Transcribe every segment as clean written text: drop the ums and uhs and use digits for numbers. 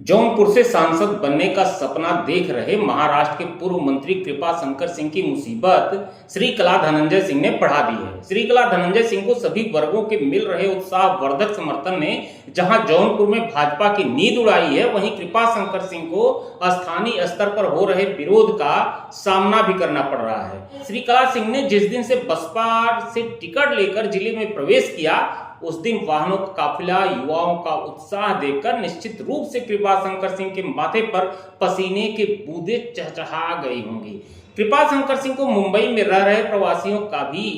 जौनपुर से सांसद बनने का सपना देख रहे महाराष्ट्र के पूर्व मंत्री कृपा शंकर सिंह की मुसीबत श्री कला धनंजय सिंह ने बढ़ा दी है। श्री कला धनंजय सिंह को सभी वर्गों के मिल रहे उत्साहवर्धक समर्थन ने जहां जौनपुर में भाजपा की नींद उड़ाई है, वहीं कृपा शंकर सिंह को स्थानीय स्तर पर हो रहे विरोध का सामना भी करना पड़ रहा है। श्री कला सिंह ने जिस दिन से बसपा से टिकट लेकर जिले में प्रवेश किया, उस दिन वाहनों का काफिला युवाओं का उत्साह देखकर निश्चित रूप से कृपा शंकर सिंह के माथे पर पसीने के बूंदे चहचहा गई होंगी। कृपा शंकर सिंह को मुंबई में रह रहे प्रवासियों का भी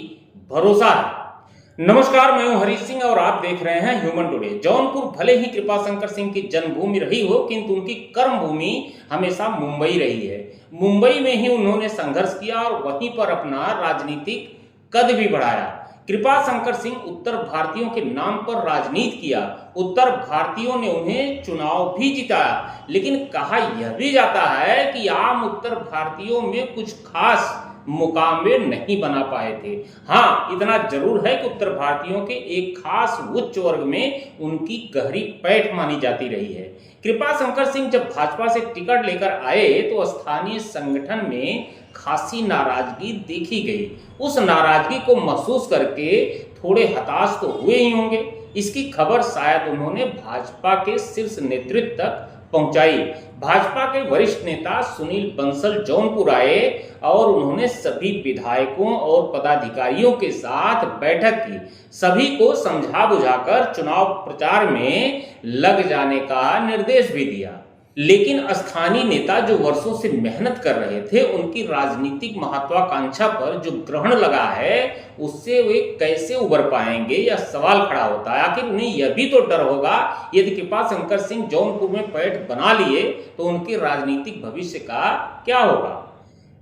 भरोसा है। नमस्कार, मैं हूं हरीश सिंह और आप देख रहे हैं ह्यूमन टुडे। जौनपुर भले ही कृपा शंकर सिंह की जन्मभूमि रही हो, किंतु उनकी कर्मभूमि हमेशा मुंबई रही है। मुंबई में ही उन्होंने संघर्ष किया और वहीं पर अपना राजनीतिक कद भी बढ़ाया। कृपा शंकर सिंह उत्तर भारतीयों के नाम पर राजनीति किया। उत्तर भारतीयों ने उन्हें चुनाव भी जिताया, लेकिन कहा यह भी जाता है कि आम उत्तर भारतीयों में कुछ खास मुकाम वे नहीं बना पाए थे। हाँ, इतना जरूर है कि उत्तर भारतीयों के एक खास उच्च वर्ग में उनकी गहरी पैठ मानी जाती रही है। कृपा शंकर सिंह जब भाजपा से टिकट लेकर आए तो स्थानीय संगठन में खासी नाराजगी देखी गई। उस नाराजगी को महसूस करके थोड़े हताश तो हुए ही होंगे। इसकी खबर शायद उन्होंने भाजपा के शीर्ष नेतृत्व तक पहुंचाई। भाजपा के वरिष्ठ नेता सुनील बंसल जौनपुर आए और उन्होंने सभी विधायकों और पदाधिकारियों के साथ बैठक की। सभी को समझा बुझाकर चुनाव प्रचार में लग जाने का निर्देश भी दिया। लेकिन स्थानीय नेता जो वर्षों से मेहनत कर रहे थे, उनकी राजनीतिक महत्वाकांक्षा पर जो ग्रहण लगा है, उससे वे कैसे उबर पाएंगे, यह सवाल खड़ा होता है। आखिर उन्हें यह भी तो डर होगा, यदि कृपा शंकर सिंह जौनपुर में पैठ बना लिए तो उनके राजनीतिक भविष्य का क्या होगा।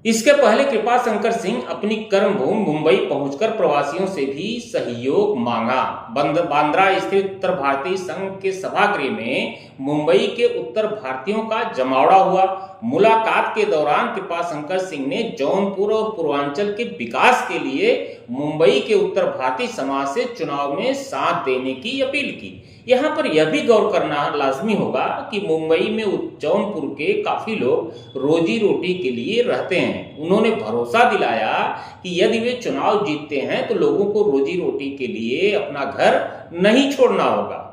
इसके पहले कृपा शंकर सिंह अपनी कर्मभूमि मुंबई पहुंचकर प्रवासियों से भी सहयोग मांगा। बांद्रा स्थित उत्तर भारतीय संघ के सभागृह में मुंबई के उत्तर भारतीयों का जमावड़ा हुआ। मुलाकात के दौरान कृपा शंकर सिंह ने जौनपुर और पूर्वांचल के विकास के लिए मुंबई के उत्तर भारतीय समाज से चुनाव में साथ देने की अपील की। यहाँ पर यह भी गौर करना लाजमी होगा कि मुंबई में जौनपुर के काफी लोग रोजी रोटी के लिए रहते हैं। उन्होंने भरोसा दिलाया कि यदि वे चुनाव जीतते हैं तो लोगों को रोजी रोटी के लिए अपना घर नहीं छोड़ना होगा।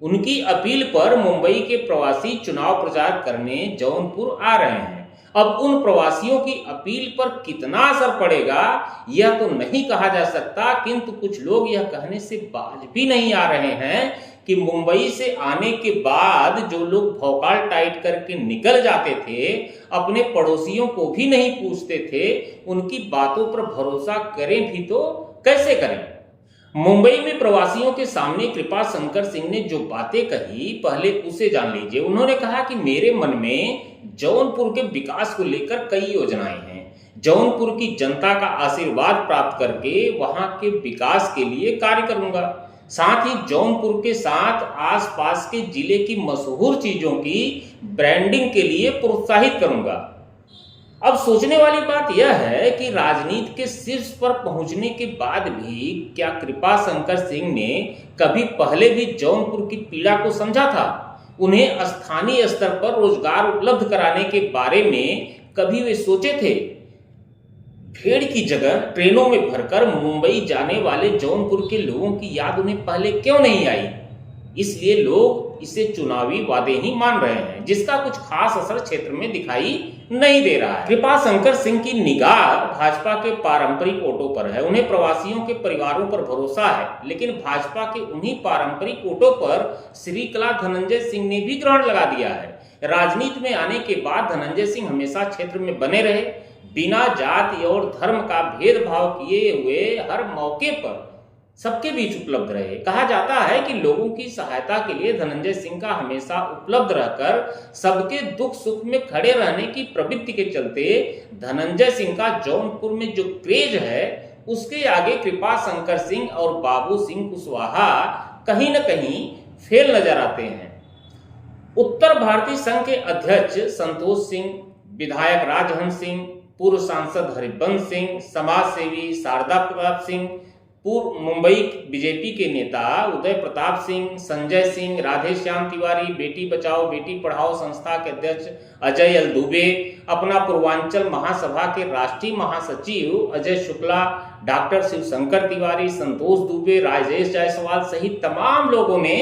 उनकी अपील पर मुंबई के प्रवासी चुनाव प्रचार करने जौनपुर आ रहे हैं। अब उन प्रवासियों की अपील पर कितना असर पड़ेगा यह तो नहीं कहा जा सकता, किंतु कुछ लोग यह कहने से बाज भी नहीं आ रहे हैं कि मुंबई से आने के बाद जो लोग भौकाल टाइट करके निकल जाते थे, अपने पड़ोसियों को भी नहीं पूछते थे, उनकी बातों पर भरोसा करें भी तो कैसे करें। मुंबई में प्रवासियों के सामने कृपा शंकर सिंह ने जो बातें कही, पहले उसे जान लीजिए। उन्होंने कहा कि मेरे मन में जौनपुर के विकास को लेकर कई योजनाएं हैं। जौनपुर की जनता का आशीर्वाद प्राप्त करके वहां के विकास के लिए कार्य करूंगा। साथ ही जौनपुर के साथ आसपास के जिले की मशहूर चीजों की ब्रांडिंग के लिए प्रोत्साहित करूंगा। अब सोचने वाली बात यह है कि राजनीति के शीर्ष पर पहुंचने के बाद भी क्या कृपा शंकर सिंह ने कभी पहले भी जौनपुर की पीड़ा को समझा था? उन्हें स्थानीय स्तर पर रोजगार उपलब्ध कराने के बारे में कभी वे सोचे थे? भीड़ की जगह ट्रेनों में भरकर मुंबई जाने वाले जौनपुर के लोगों की याद उन्हें पहले क्यों नहीं आई? इसलिए लोग इसे चुनावी वादे ही मान रहे हैं, जिसका कुछ खास असर क्षेत्र में दिखाई नहीं दे रहा है। कृपा शंकर सिंह की निगाह भाजपा के पारंपरिक वोटों पर है। उन्हें प्रवासियों के परिवारों पर भरोसा है, लेकिन भाजपा के उन्हीं पारंपरिक वोटों पर श्री कला धनंजय सिंह ने भी ग्रहण लगा दिया है। राजनीति में आने के बाद धनंजय सिंह हमेशा क्षेत्र में बने रहे, बिना जाति और धर्म का भेदभाव किए हुए हर मौके पर सबके बीच उपलब्ध रहे। कहा जाता है कि लोगों की सहायता के लिए धनंजय सिंह का हमेशा उपलब्ध रहकर सबके दुख सुख में खड़े रहने की प्रवृत्ति के चलते धनंजय सिंह का जौनपुर में जो क्रेज है, उसके आगे कृपा शंकर सिंह और बाबू सिंह कुशवाहा कहीं न कहीं फेल नजर आते हैं। उत्तर भारतीय संघ के अध्यक्ष संतोष सिंह, विधायक राजहंस सिंह, पूर्व सांसद हरिवंश सिंह, समाज सेवी शारदा प्रताप सिंह, पूर्व मुंबई बीजेपी के नेता उदय प्रताप सिंह, संजय सिंह, राधेश्याम तिवारी, बेटी बचाओ बेटी पढ़ाओ संस्था के अध्यक्ष अजय एल दुबे, अपना पूर्वांचल महासभा के राष्ट्रीय महासचिव अजय शुक्ला, डॉक्टर शिवशंकर तिवारी, संतोष दुबे, राजेश जायसवाल सहित तमाम लोगों ने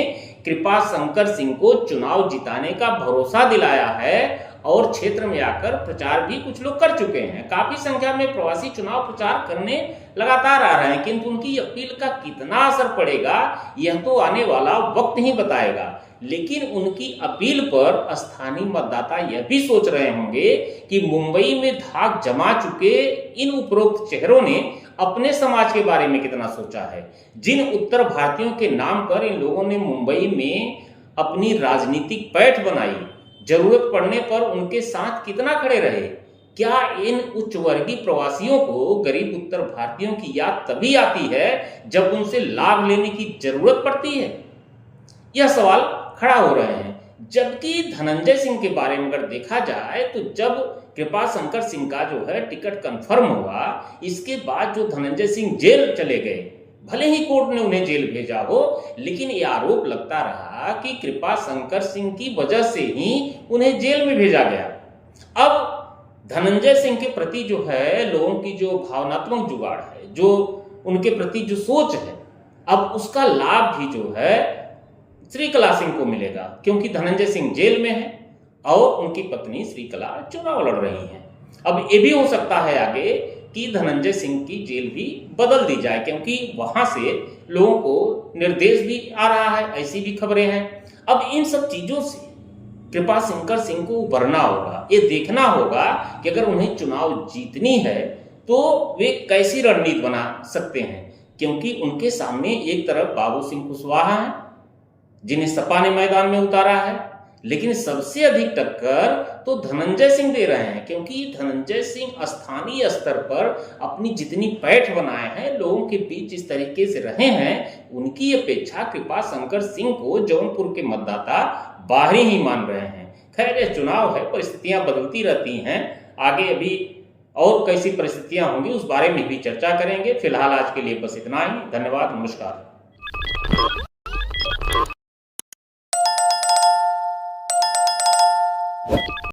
कृपा शंकर सिंह को चुनाव जिताने का भरोसा दिलाया है और क्षेत्र में आकर प्रचार भी कुछ लोग कर चुके हैं। काफी संख्या में प्रवासी चुनाव प्रचार करने लगातार आ रहे हैं, किंतु उनकी अपील का कितना असर पड़ेगा यह तो आने वाला वक्त ही बताएगा। लेकिन उनकी अपील पर स्थानीय मतदाता यह भी सोच रहे होंगे कि मुंबई में धाक जमा चुके इन उपरोक्त चेहरों ने अपने समाज के बारे में कितना सोचा है। जिन उत्तर भारतीयों के नाम पर इन लोगों ने मुंबई में अपनी राजनीतिक पैठ बनाई, जरूरत पड़ने पर उनके साथ कितना खड़े रहे। क्या इन उच्च वर्गीय प्रवासियों को गरीब उत्तर भारतीयों की याद तभी आती है जब उनसे लाभ लेने की जरूरत पड़ती है? यह सवाल खड़ा हो रहे हैं। जबकि धनंजय सिंह के बारे में अगर देखा जाए तो जब कृपा शंकर सिंह का जो है टिकट कंफर्म हुआ, इसके बाद जो धनंजय सिंह जेल चले गए, भले ही कोर्ट ने उन्हें जेल भेजा हो, लेकिन यह आरोप लगता रहा कि कृपा शंकर सिंह की वजह से ही उन्हें जेल में भेजा गया। अब धनंजय सिंह के प्रति जो है लोगों की जो भावनात्मक जुगाड़ है, जो उनके प्रति जो सोच है, अब उसका लाभ भी जो है श्रीकला सिंह को मिलेगा, क्योंकि धनंजय सिंह जेल में है और उनकी पत्नी श्रीकला चुनाव लड़ रही हैं। अब ये भी हो सकता है आगे कि धनंजय सिंह की जेल भी बदल दी जाए, क्योंकि वहां से लोगों को निर्देश भी आ रहा है, ऐसी भी खबरें हैं। अब इन सब चीजों से कृपा शंकर सिंह को उभरना होगा। ये देखना होगा कि अगर उन्हें चुनाव जीतनी है तो वे कैसी रणनीति बना सकते हैं, क्योंकि उनके सामने एक तरफ बाबू सिंह कुशवाहा है जिन्हें सपा ने मैदान में उतारा है, लेकिन सबसे अधिक टक्कर तो धनंजय सिंह दे रहे हैं, क्योंकि धनंजय सिंह स्थानीय स्तर पर अपनी जितनी पैठ बनाए हैं, लोगों के बीच इस तरीके से रहे हैं, उनकी अपेक्षा कृपा शंकर सिंह को जौनपुर के मतदाता बाहरी ही मान रहे हैं। खैर, यह चुनाव है, परिस्थितियां बदलती रहती हैं। आगे अभी और कैसी परिस्थितियां होंगी उस बारे में भी चर्चा करेंगे। फिलहाल आज के लिए बस इतना ही। धन्यवाद, नमस्कार।